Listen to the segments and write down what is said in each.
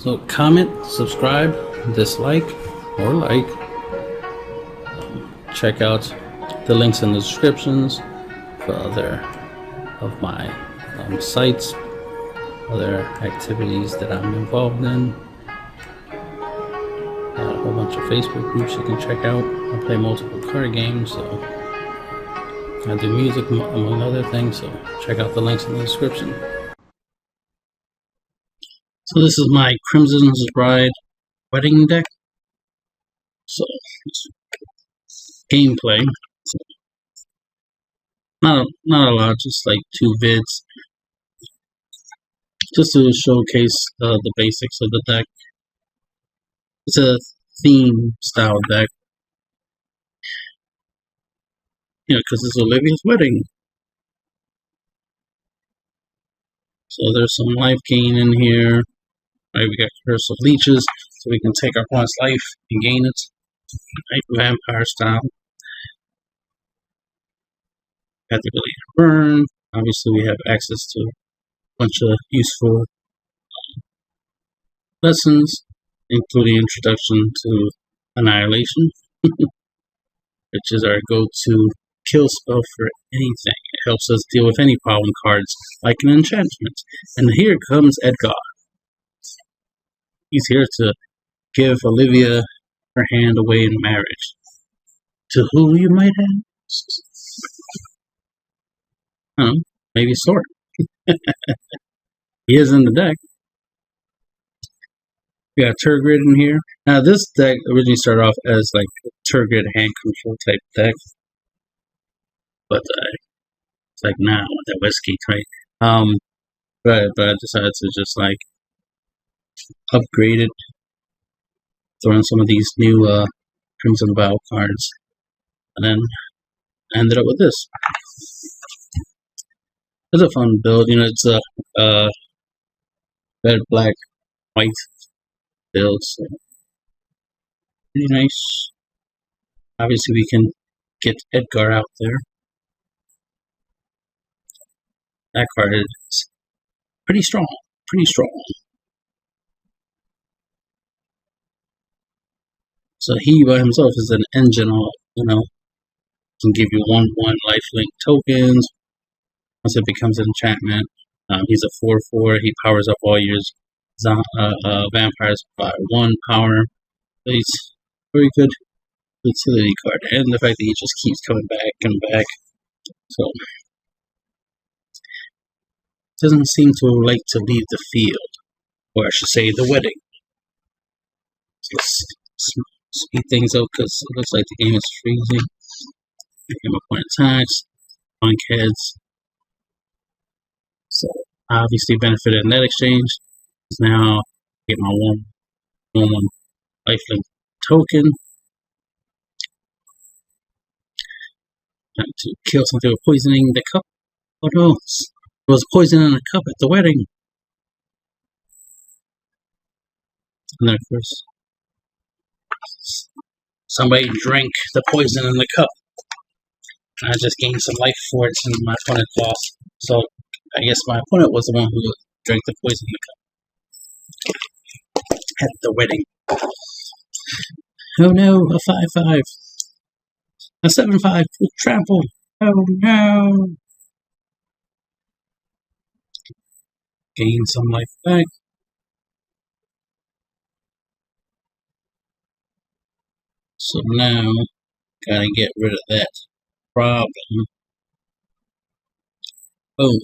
So comment, subscribe, dislike, or like. Check out the links in the descriptions for other of my sites, other activities that I'm involved in. Got a whole bunch of Facebook groups you can check out. I play multiple card games, so I do music among other things, so check out the links in the description. So this is my Crimson's Bride wedding deck. So gameplay. So, not a lot, just like 2 vids, just to showcase the basics of the deck. It's a theme style deck, because it's Olivia's wedding. So there's some life gain in here. Right, we got Curse of Leeches, so we can take our opponent's life and gain it. Right, vampire style. Got the ability to burn. Obviously, we have access to a bunch of useful lessons, including introduction to Annihilation, which is our go-to kill spell for anything. It helps us deal with any problem cards, like an enchantment. And here comes Edgar. He's here to give Olivia her hand away in marriage. To who, you might ask? I don't know, maybe Sword. He is in the deck. We got Turgid in here. Now, this deck originally started off as like a Turgid hand control type deck, but it's like now with that Westgate, right? But I decided to just like upgrade it, throw in some of these new Crimson Vow cards, and then I ended up with this. It's a fun build, it's a red, black, white build, so pretty nice. Obviously, we can get Edgar out there. That card is pretty strong, So he by himself is an engine all, can give you 1/1 lifelink tokens. Once it becomes an enchantment, he's a 4/4. He powers up all your vampires by 1 power. So he's a very good utility card, and the fact that he just keeps coming back. So doesn't seem to like to leave the field, or I should say, the wedding. So let's speed things up because it looks like the game is freezing. Game opponent attacks, blank heads. So I obviously benefited in that exchange. Now get my 1/1 lifelink token. Time to kill something with poisoning the cup. Oh no, it was poison in a cup at the wedding. And then of course, somebody drank the poison in the cup. I just gained some life for it and my opponent lost. So I guess my opponent was the one who drank the poison in the cup at the wedding. Oh no, a 5/5. A 7/5 with trample. Oh no. Gain some life back. So now, gotta get rid of that problem. Boom.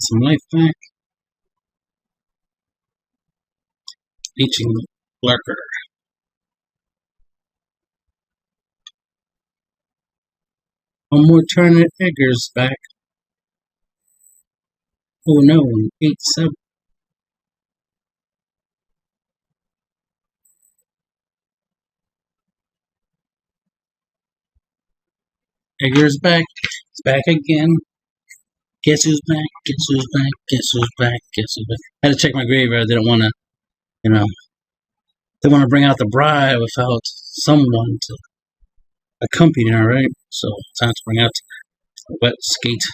Some life back. Leeching Lurker. One more turn at Edgar's back. Oh no, 8/7. Edgar's back. It's back again. Guess who's back? Guess who's back? Guess who's back? Guess who's back? I had to check my graveyard. I didn't want to, they want to bring out the bride without someone to accompany her, right? So time to bring out the wet skate.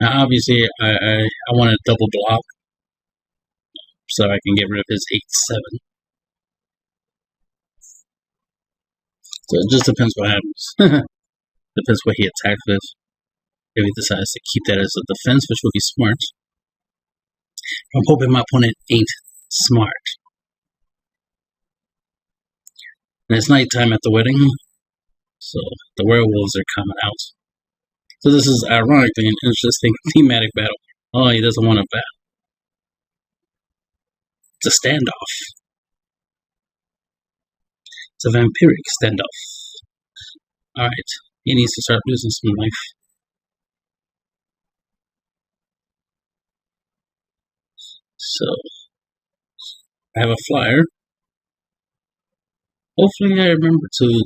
Now, obviously, I want a double block so I can get rid of his 8/7. So it just depends what happens. Depends what he attacks with. If he decides to keep that as a defense, which would be smart. I'm hoping my opponent ain't smart. And it's nighttime at the wedding, so the werewolves are coming out. So this is ironically an interesting thematic battle. Oh, he doesn't want to battle. It's a standoff. It's a vampiric standoff. Alright, he needs to start losing some life. So, I have a flyer. Hopefully I remember to,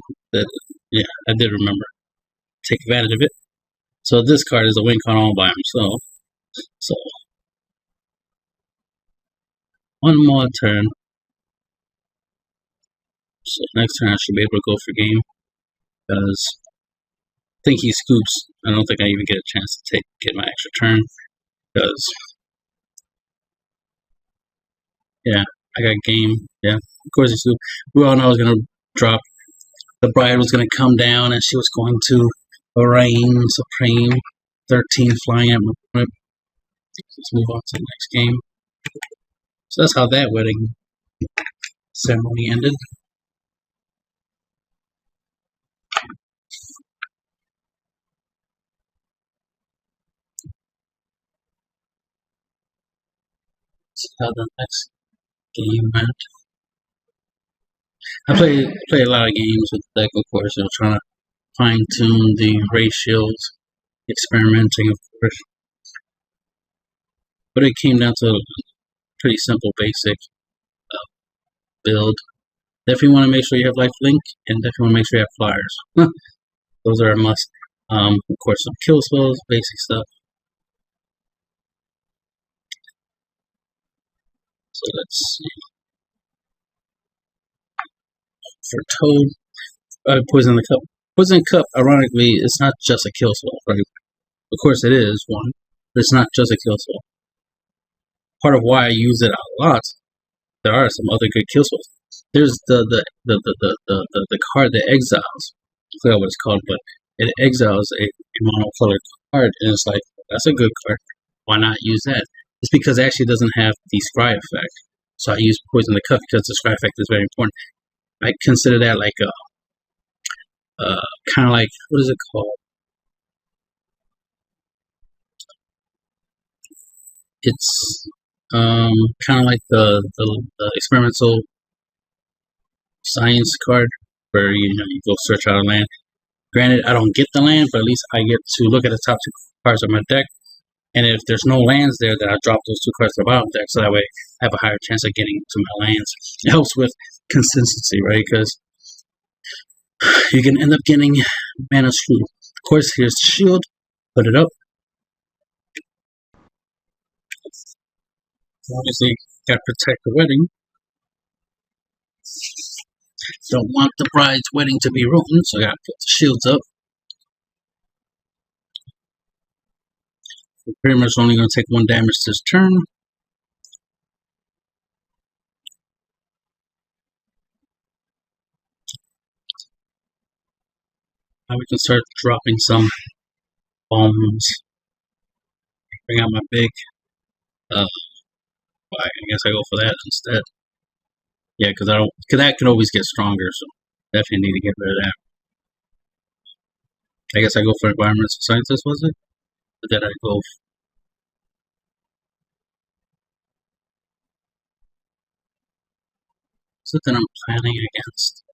yeah, I did remember. Take advantage of it. So this card is a win con all by himself. So, one more turn. So next turn I should be able to go for game. Because I think he scoops. I don't think I even get a chance to get my extra turn. Because, yeah, I got game. Yeah, of course he scoops. We all know I was going to drop. The bride was going to come down and she was going to reign supreme. 13 flying at my whip. Let's move on to the next game. So that's how that wedding ceremony ended. See how the next game went. I play a lot of games with the deck, of course, trying to fine tune the ratios, experimenting, of course. But it came down to a pretty simple, basic build. Definitely want to make sure you have lifelink, and definitely want to make sure you have flyers. Those are a must. Of course, some kill spells, basic stuff. So let's see. For Toad, Poison the Cup. Poison Cup, ironically, it's not just a kill spell, right? Of course it is one, but it's not just a kill spell. Part of why I use it a lot, there are some other good kill spells. There's the card that exiles. I forgot what it's called, but it exiles a monocolored card, and it's like, that's a good card. Why not use that? It's because it actually doesn't have the scry effect. So I use Poison the Cup because the scry effect is very important. I consider that like a kind of like, what is it called? It's kind of like the experimental science card where you go search out a land. Granted, I don't get the land, but at least I get to look at the top 2 cards of my deck. And if there's no lands there, then I drop those 2 cards to the bottom deck, so that way I have a higher chance of getting to my lands. It helps with consistency, right? Because you can end up getting mana screw. Of course, here's the shield. Put it up. Obviously, gotta protect the wedding. Don't want the bride's wedding to be ruined, so I gotta put the shields up. We're pretty much only gonna take 1 damage this turn. Now we can start dropping some bombs. Bring out my big. I guess I go for that instead. Yeah, because that can always get stronger, so definitely need to get rid of that. I guess I go for environmental scientist, was it? But then I go. Something I'm planning against.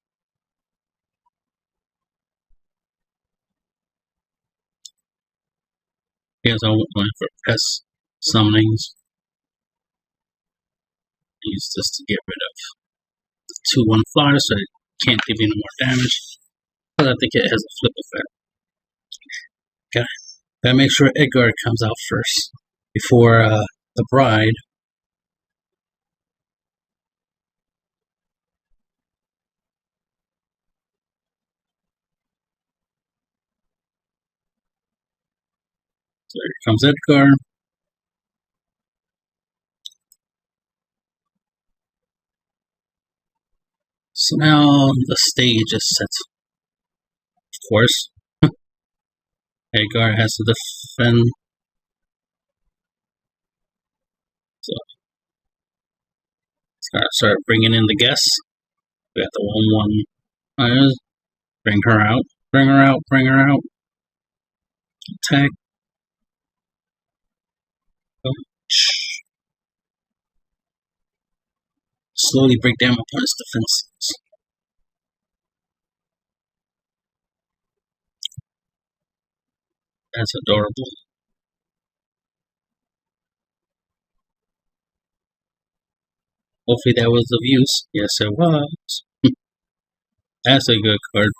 I guess I'm going for pest summonings. Use this to get rid of the 2/1 flyer, so it can't give you no more damage. But I think it has a flip effect. Gotta make sure Edgar comes out first before the bride. So here comes Edgar. So now the stage is set. Of course, Edgar has to defend. So let's gotta start bringing in the guests. We got the 1/1. Bring her out. Bring her out. Bring her out. Attack. Slowly break down my opponent's defenses. That's adorable. Hopefully that was of use. Yes, it was. That's a good card.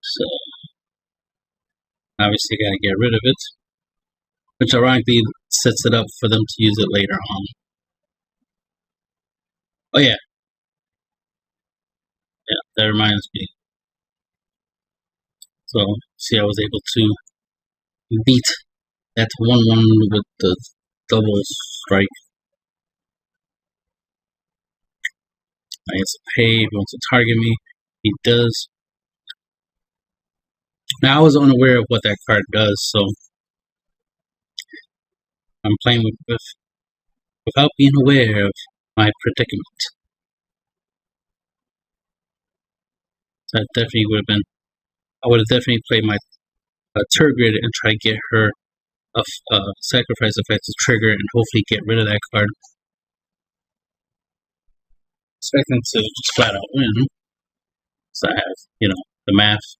So, obviously gotta get rid of it. Which ironically sets it up for them to use it later on. Oh yeah. Yeah, that reminds me. So, see, I was able to beat that 1/1 with the double strike. I get to pay, he wants to target me. He does. Now I was unaware of what that card does, so I'm playing without being aware of my predicament. So that definitely would have been. I would have definitely played my Turgid and try to get her a sacrifice effect to trigger and hopefully get rid of that card. Expecting to just flat out win. So I have, the math.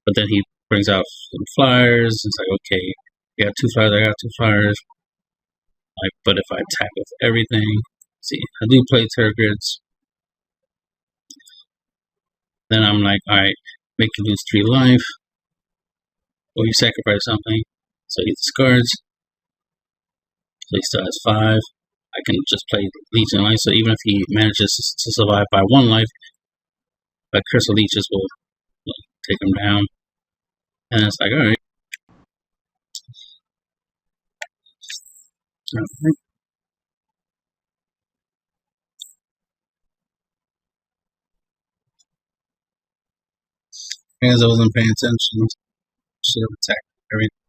But then he brings out some flyers. It's like, okay, you got 2 flyers, I got 2 flyers. Like, but if I attack with everything, see, I do play Turgids. Then I'm like, alright, make you lose 3 life. Or you sacrifice something. So he discards. So he still has 5. I can just play Legion Life. So even if he manages to survive by 1 life, Curse of Leeches will take him down. And it's like, alright. As I wasn't paying attention, should have attacked everything.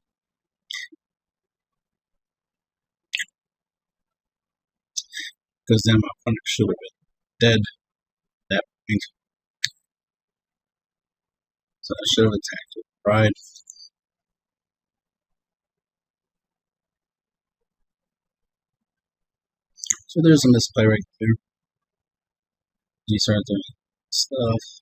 Because then my opponent should have been dead at that point. So I should have attacked with Pride. So there's a misplay right there. You start doing stuff.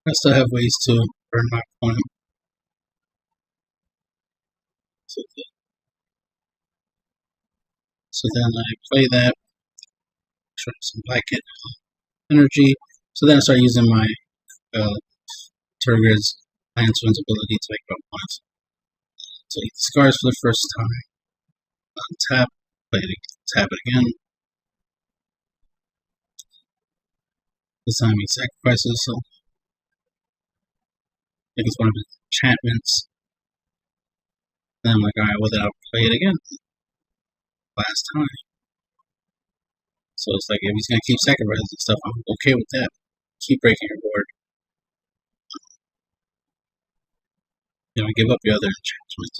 I still have ways to burn my opponent. So then I play that. Try some blanket energy. So then I start using my Turgid's Landswind's ability to make my points. So he discards for the first time. Untap, play it, tap it again. This time he sacrifices, so I think it's one of his enchantments. Then I'm like, alright, well then I'll play it again. Last time. So it's like, if he's gonna keep sacrificing and stuff, I'm okay with that. Keep breaking your board. Give up your other enchantments.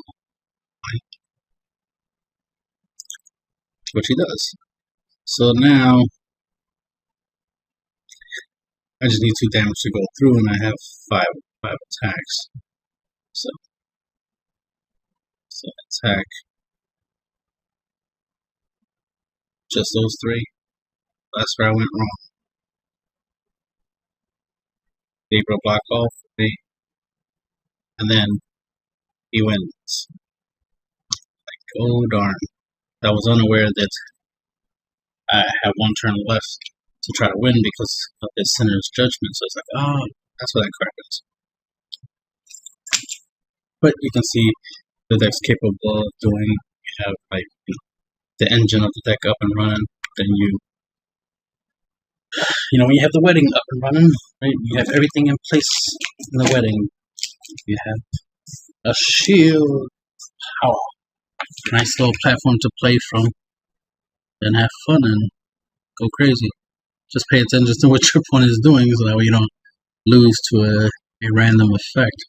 Which he does. So now I just need 2 damage to go through, and I have 5 attacks. So attack just those 3. That's where I went wrong. Gabriel block off 3, and then he wins. Like, oh darn! I was unaware that I have 1 turn left to try to win because of his Sinner's Judgment. So it's like, oh, that's what that card is. But you can see the deck's capable of doing. You have like the engine of the deck up and running. Then when you have the wedding up and running, right? You have everything in place in the wedding. You have a shield. Wow. Nice little platform to play from and have fun and go crazy. Just pay attention to what your opponent is doing so that way you don't lose to a random effect.